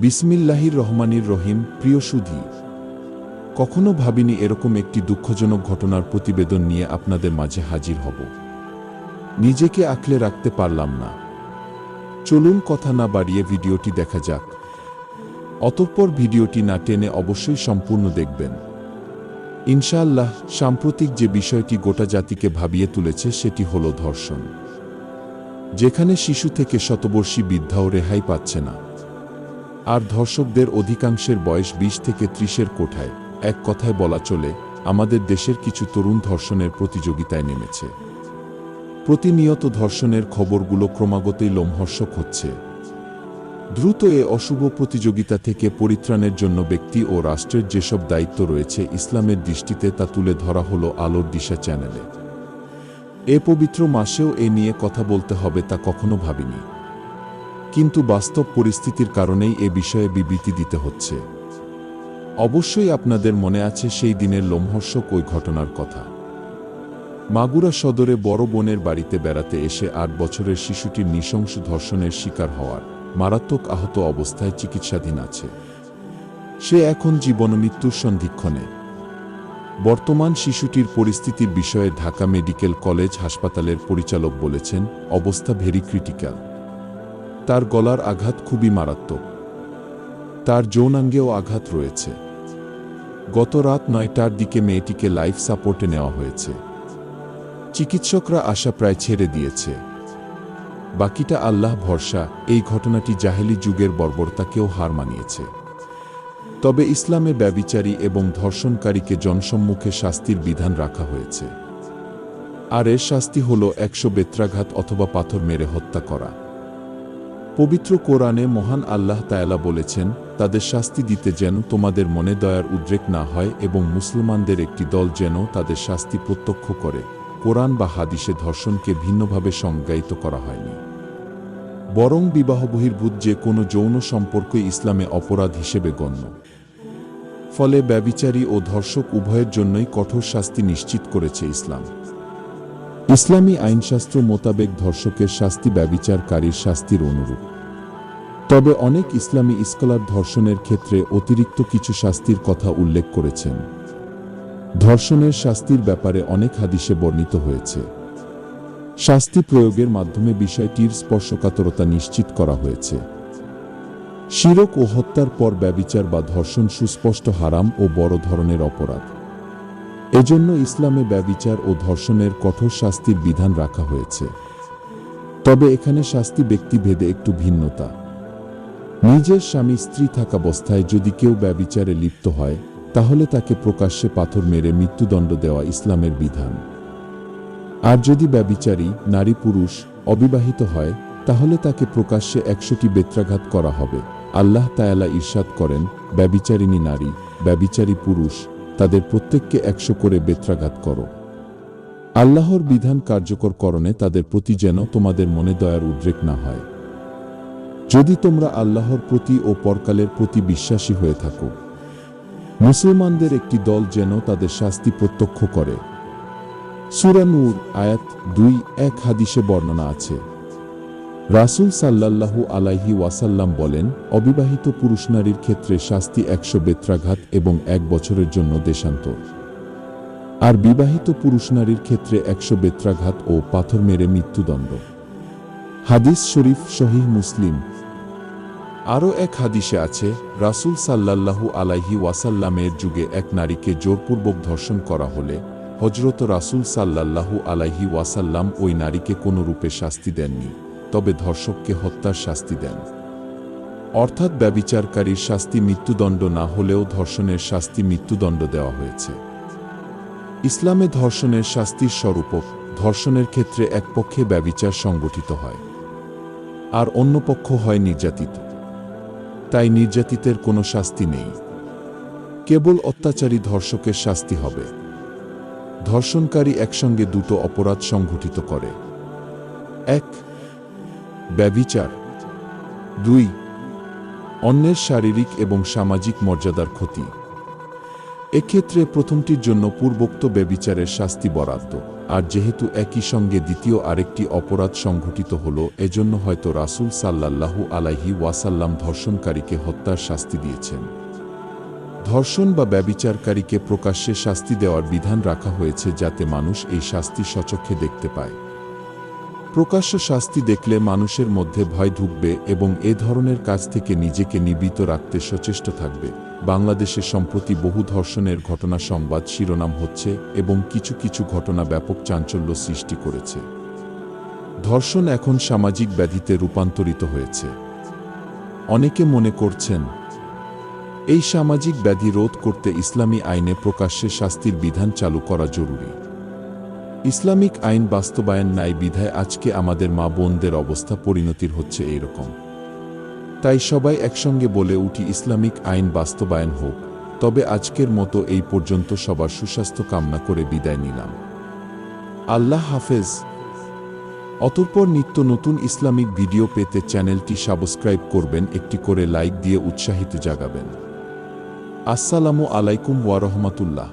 বিসমিল্লাহির রহমানির রহিম। প্রিয় সুধী, কখনো ভাবিনি এরকম একটি দুঃখজনক ঘটনার প্রতিবেদন নিয়ে আপনাদের মাঝে হাজির হব। নিজেকে আঁকলে রাখতে পারলাম না। চলুন কথা না বাড়িয়ে ভিডিওটি দেখা যাক। অতঃপর ভিডিওটি না টেনে অবশ্যই সম্পূর্ণ দেখবেন। ইনশাআল্লাহ, সাম্প্রতিক যে বিষয়টি গোটা জাতিকে ভাবিয়ে তুলেছে সেটি হলো ধর্ষণ, যেখানে শিশু থেকে শতবর্ষী বৃদ্ধাও রেহাই পাচ্ছে না। আর ধর্ষকদের অধিকাংশের বয়স 20 থেকে 30-এর কোঠায়। এক কথায় বলা চলে, আমাদের দেশের কিছু তরুণ ধর্ষণের প্রতিযোগিতায় নেমেছে। প্রতিনিয়ত ধর্ষণের খবরগুলো ক্রমাগতই লোমহর্ষক হচ্ছে। দ্রুত এ অশুভ প্রতিযোগিতা থেকে পরিত্রাণের জন্য ব্যক্তি ও রাষ্ট্রের যেসব দায়িত্ব রয়েছে ইসলামের দৃষ্টিতে তা তুলে ধরা হলো আলোর দিশা চ্যানেলে। এ পবিত্র মাসেও এ নিয়ে কথা বলতে হবে তা কখনো ভাবিনি, কিন্তু বাস্তব পরিস্থিতির কারণেই এ বিষয়ে বিবৃতি দিতে হচ্ছে। অবশ্যই আপনাদের মনে আছে সেই দিনের লোমহর্ষক ওই ঘটনার কথা। মাগুরা সদরে বড় বোনের বাড়িতে বেড়াতে এসে 8 বছরের শিশুটির নৃশংস ধর্ষণের শিকার হওয়ার মারাত্মক আহত অবস্থায় চিকিৎসাধীন আছে। সে এখন জীবনমৃত্যুর সন্ধিক্ষণে। বর্তমান শিশুটির পরিস্থিতির বিষয়ে ঢাকা মেডিকেল কলেজ হাসপাতালের পরিচালক বলেছেন, অবস্থা ভেরি ক্রিটিক্যাল। তার গলার আঘাত খুবই মারাত্মক। তার যৌনাঙ্গেও আঘাত রয়েছে। গত রাত 9টার দিকে মেয়েটিকে লাইফ সাপোর্টে নেওয়া হয়েছে। চিকিৎসকরা আশা প্রায় ছেড়ে দিয়েছে। বাকিটা আল্লাহ ভরসা। এই ঘটনাটি জাহেলি যুগের বর্বরতাকেও হার মানিয়েছে। তবে ইসলামে ব্যভিচারী এবং ধর্ষণকারীকে জনসম্মুখে শাস্তির বিধান রাখা হয়েছে। আর এর শাস্তি হল 100 বেত্রাঘাত অথবা পাথর মেরে হত্যা করা। পবিত্র কোরআনে মহান আল্লাহ তাআলা বলেছেন, তাদের শাস্তি দিতে যেন তোমাদের মনে দয়ার উদ্রেক না হয় এবং মুসলমানদের একটি দল যেন তাদের শাস্তি প্রত্যক্ষ করে। কোরআন বা হাদিসে ধর্ষণকে ভিন্নভাবে সংজ্ঞায়িত করা হয়নি, বরং বিবাহ বহির্ভূত যে কোনো যৌন সম্পর্কই ইসলামে অপরাধ হিসেবে গণ্য। ফলে ব্যভিচারী ও ধর্ষক উভয়ের জন্যই কঠোর শাস্তি নিশ্চিত করেছে ইসলাম। ইসলামী আইনশাস্ত্র মোতাবেক ধর্ষকের শাস্তি ব্যভিচারকারীর শাস্তির অনুরূপ। তবে অনেক ইসলামী স্কলার ধর্ষণের ক্ষেত্রে অতিরিক্ত কিছু শাস্তির কথা উল্লেখ করেছেন। ধর্ষণের শাস্তির ব্যাপারে অনেক হাদিসে বর্ণিত হয়েছে। শাস্তি প্রয়োগের মাধ্যমে বিষয়টির স্পর্শকাতরতা নিশ্চিত করা হয়েছে। শিরক ও হত্যার পর ব্যভিচার বা ধর্ষণ সুস্পষ্ট হারাম ও বড় ধরনের অপরাধ। এজন্য ইসলামে ব্যভিচার ও ধর্ষণের কঠোর শাস্তির বিধান রাখা হয়েছে। তবে এখানে শাস্তি ব্যক্তিভেদে একটু ভিন্নতা। নিজের স্বামী স্ত্রী থাকাবস্থায় যদি কেউ ব্যভিচারে লিপ্ত হয়, তাহলে তাকে প্রকাশ্যে পাথর মেরে মৃত্যুদণ্ড দেওয়া ইসলামের বিধান। আর যদি ব্যভিচারী নারী পুরুষ অবিবাহিত হয়, তাহলে তাকে প্রকাশ্যে 100টি বেত্রাঘাত করা হবে। আল্লাহ তাআলা ইরশাদ করেন, ব্যভিচারিণী নারী, ব্যভিচারী পুরুষ, তাদের প্রত্যেককে 100 করে বেত্রাঘাত করো। আল্লাহর বিধান কার্যকর করণে তাদের প্রতি যেন তোমাদের মনে দয়ার উদ্রেক না হয়, যদি তোমরা আল্লাহর প্রতি ও পরকালের প্রতি বিশ্বাসী হয়ে থাকো। মুসলমানদের একটি দল যেন তাদের শাস্তি প্রত্যক্ষ করে। সূরা নূর আয়াত 2-1 হাদিসে বর্ণনা আছে, রাসূল সাল্লাল্লাহু আলাইহি ওয়াসাল্লাম বলেন, অবিবাহিত পুরুষ নারীর ক্ষেত্রে শাস্তি 100 বেত্রাঘাত এবং 1 বছরের জন্য দেশান্তর। আর বিবাহিত পুরুষ নারীর ক্ষেত্রে 100 বেত্রাঘাত ও পাথর মেরে মৃত্যুদণ্ড। হাদিস শরীফ সহিহ মুসলিম। আরও এক হাদিসে আছে, রাসূল সাল্লাল্লাহু আলাইহি ওয়াসাল্লামের যুগে এক নারীকে জোরপূর্বক ধর্ষণ করা হলে হযরত রাসূল সাল্লাল্লাহু আলাইহি ওয়াসাল্লাম ওই নারীকে কোনো রূপে শাস্তি দেননি, তবে ধর্ষককে হত্যার শাস্তি দেন। অর্থাৎ ব্যভিচারকারীর শাস্তি মৃত্যুদণ্ড না হলেও ধর্ষণের শাস্তি মৃত্যুদণ্ড দেওয়া হয়েছে। ইসলামে ধর্ষণের শাস্তির স্বরূপক। ধর্ষণের ক্ষেত্রে এক পক্ষে ব্যভিচার সংগঠিত হয়, আর অন্য পক্ষ হয় নির্যাতিত। তাই নির্যাতিতের কোনো শাস্তি নেই, কেবল অত্যাচারী ধর্ষকের শাস্তি হবে। ধর্ষণকারী একসঙ্গে দুটো অপরাধ সংঘটিত করে: 1. ব্যভিচার, 2. অন্যের শারীরিক এবং সামাজিক মর্যাদার ক্ষতি। এক্ষেত্রে প্রথমটির জন্য পূর্বোক্ত ব্যভিচারের শাস্তি বরাদ্দ। আর যেহেতু একই সঙ্গে দ্বিতীয় আরেকটি অপরাধ সংঘটিত হল, এজন্য হয়তো রাসূল সাল্লাল্লাহু আলাইহি ওয়াসাল্লাম ধর্ষণকারীকে হত্যার শাস্তি দিয়েছেন। ধর্ষণ বা ব্যভিচারকারীকে প্রকাশ্যে শাস্তি দেওয়ার বিধান রাখা হয়েছে যাতে মানুষ এই শাস্তি স্বচক্ষে দেখতে পায়। প্রকাশ্য শাস্তি দেখলে মানুষের মধ্যে ভয় ঢুকবে এবং এ ধরনের কাজ থেকে নিজেকে নিবৃত রাখতে সচেষ্ট থাকবে। বাংলাদেশে সম্প্রতি বহু ধর্ষণের ঘটনা সংবাদ শিরোনাম হচ্ছে এবং কিছু কিছু ঘটনা ব্যাপক চাঞ্চল্য সৃষ্টি করেছে। ধর্ষণ এখন সামাজিক ব্যাধিতে রূপান্তরিত হয়েছে। অনেকে মনে করছেন এই সামাজিক ব্যাধি রোধ করতে ইসলামী আইনে প্রকাশ্যে শাস্তির বিধান চালু করা জরুরি। ইসলামিক আইন বাস্তবায়ন নাই বিধায় আজকে আমাদের মা বোনদের অবস্থা পরিণতির হচ্ছে এইরকম। তাই সবাই একসঙ্গে বলে উঠি ইসলামিক আইন বাস্তবায়ন হোক। তবে আজকের মতো এই পর্যন্ত সবার সুস্বাস্থ্য কামনা করে বিদায় নিলাম। আল্লাহ হাফেজ। অতঃপর নিত্য নতুন ইসলামিক ভিডিও পেতে চ্যানেলটি সাবস্ক্রাইব করবেন, একটি করে লাইক দিয়ে উৎসাহিত জাগাবেন। আসসালামু আলাইকুম ওয়া রাহমাতুল্লাহ।